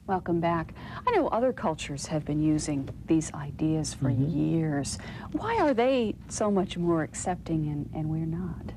Welcome back. I know other cultures have been using these ideas for years. Why are they so much more accepting and we're not?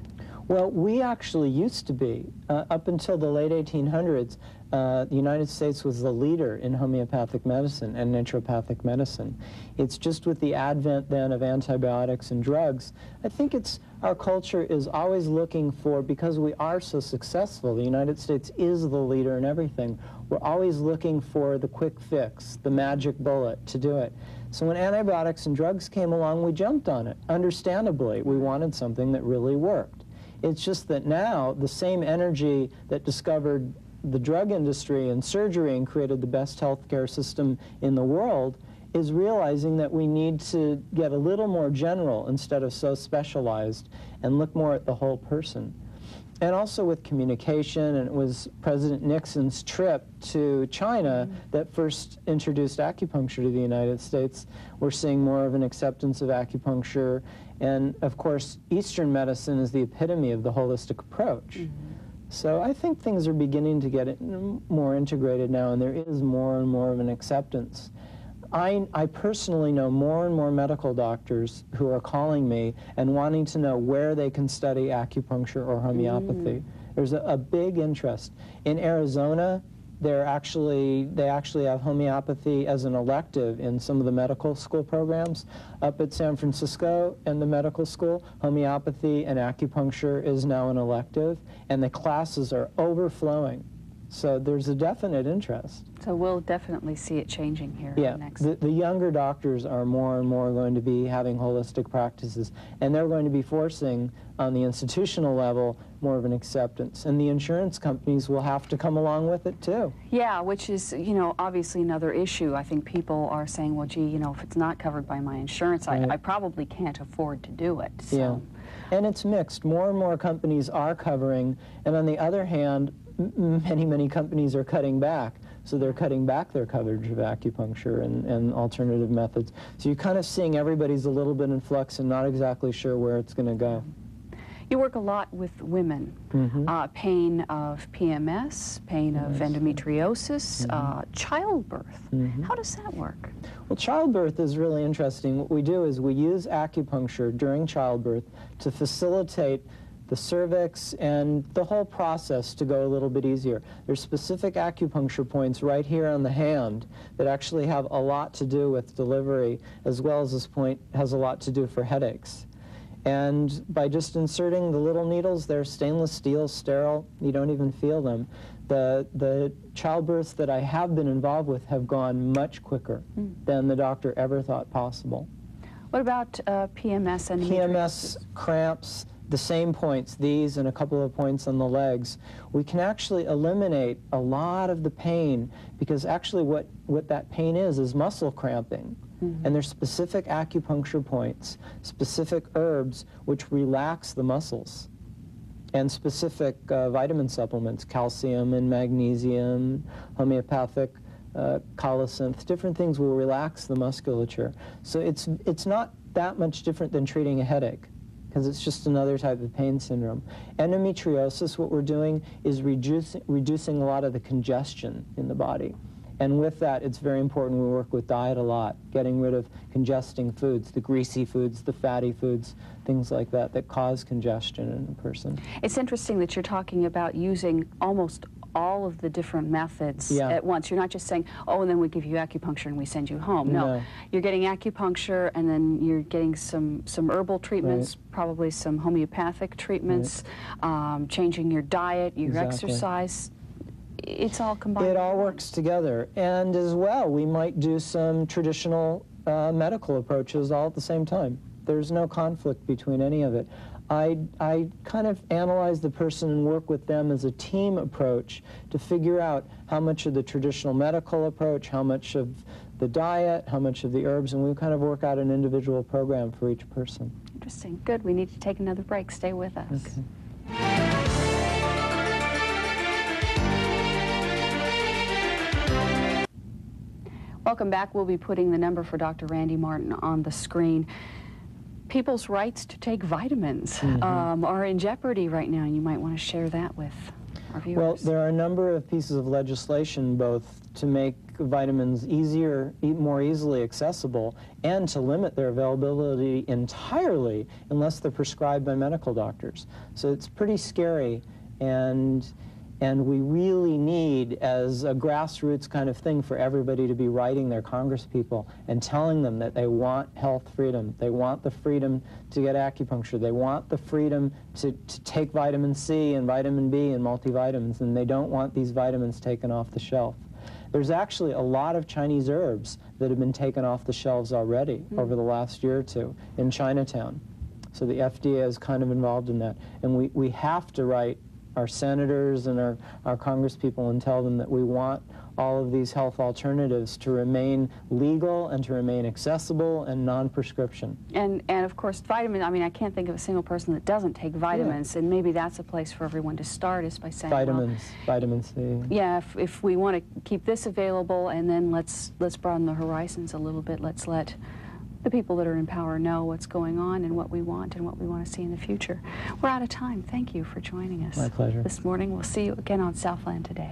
Well, we actually used to be. Up until the late 1800s, the United States was the leader in homeopathic medicine and naturopathic medicine. It's just with the advent then of antibiotics and drugs, I think our culture is always looking for, because we are so successful, the United States is the leader in everything, we're always looking for the quick fix, the magic bullet to do it. So when antibiotics and drugs came along, we jumped on it. Understandably, we wanted something that really worked. It's just that now the same energy that discovered the drug industry and surgery and created the best healthcare system in the world is realizing that we need to get a little more general instead of so specialized and look more at the whole person. And also with communication, and it was President Nixon's trip to China that first introduced acupuncture to the United States. We're seeing more of an acceptance of acupuncture. And of course, Eastern medicine is the epitome of the holistic approach. So I think things are beginning to get more integrated now, and there is more and more of an acceptance. I personally know more and more medical doctors who are calling me and wanting to know where they can study acupuncture or homeopathy. There's a big interest. In Arizona, they actually have homeopathy as an elective in some of the medical school programs. Up at San Francisco and the medical school, homeopathy and acupuncture is now an elective, and the classes are overflowing. So there's a definite interest. So we'll definitely see it changing here next. The younger doctors are more and more going to be having holistic practices, and they're going to be forcing, on the institutional level, more of an acceptance. And the insurance companies will have to come along with it too. Yeah, which is, obviously another issue. I think people are saying, well, gee, if it's not covered by my insurance, I probably can't afford to do it. So. Yeah, and it's mixed. More and more companies are covering, and on the other hand, many companies are cutting back. So they're cutting back their coverage of acupuncture and alternative methods. So you're kind of seeing everybody's a little bit in flux and not exactly sure where it's going to go. You work a lot with women. Pain of PMS, pain of endometriosis, childbirth. How does that work? Well, childbirth is really interesting. What we do is we use acupuncture during childbirth to facilitate the cervix and the whole process to go a little bit easier. There's specific acupuncture points right here on the hand that actually have a lot to do with delivery, as well as this point has a lot to do for headaches. And by just inserting the little needles, they're stainless steel, sterile, you don't even feel them. The childbirths that I have been involved with have gone much quicker than the doctor ever thought possible. What about PMS and PMS, cramps, the same points, these and a couple of points on the legs, we can actually eliminate a lot of the pain, because actually what that pain is muscle cramping. And there's specific acupuncture points, specific herbs which relax the muscles, and specific vitamin supplements, calcium and magnesium, homeopathic colocynth, different things will relax the musculature. So it's not that much different than treating a headache, because it's just another type of pain syndrome. Endometriosis, what we're doing is reducing a lot of the congestion in the body. And with that, it's very important we work with diet a lot, getting rid of congesting foods, the greasy foods, the fatty foods, things like that cause congestion in a person. It's interesting that you're talking about using almost all of the different methods at once. You're not just saying, oh, and then we give you acupuncture and we send you home. No. You're getting acupuncture, and then you're getting some herbal treatments, probably some homeopathic treatments, changing your diet, your exercise. It's all combined. It all works together. And as well, we might do some traditional medical approaches all at the same time. There's no conflict between any of it. I kind of analyze the person and work with them as a team approach to figure out how much of the traditional medical approach, how much of the diet, how much of the herbs, and we kind of work out an individual program for each person. Interesting. Good. We need to take another break. Stay with us. Okay. Welcome back. We'll be putting the number for Dr. Randy Martin on the screen. People's rights to take vitamins are in jeopardy right now, and you might want to share that with our viewers? Well, there are a number of pieces of legislation both to make vitamins more easily accessible and to limit their availability entirely unless they're prescribed by medical doctors. So it's pretty scary, and we really need, as a grassroots kind of thing, for everybody to be writing their congresspeople and telling them that they want health freedom. They want the freedom to get acupuncture. They want the freedom to take vitamin C and vitamin B and multivitamins, and they don't want these vitamins taken off the shelf. There's actually a lot of Chinese herbs that have been taken off the shelves already over the last year or two in Chinatown. So the FDA is kind of involved in that. And we have to write our senators and our congresspeople and tell them that we want all of these health alternatives to remain legal and to remain accessible and non-prescription. And of course, vitamin, I mean, I can't think of a single person that doesn't take vitamins, and maybe that's a place for everyone to start, is by saying, vitamins, well, vitamin C. Yeah, if we want to keep this available, and then let's broaden the horizons a little bit. Let's let the people that are in power know what's going on and what we want to see in the future. We're out of time. Thank you for joining us. My pleasure. This morning. We'll see you again on Southland Today.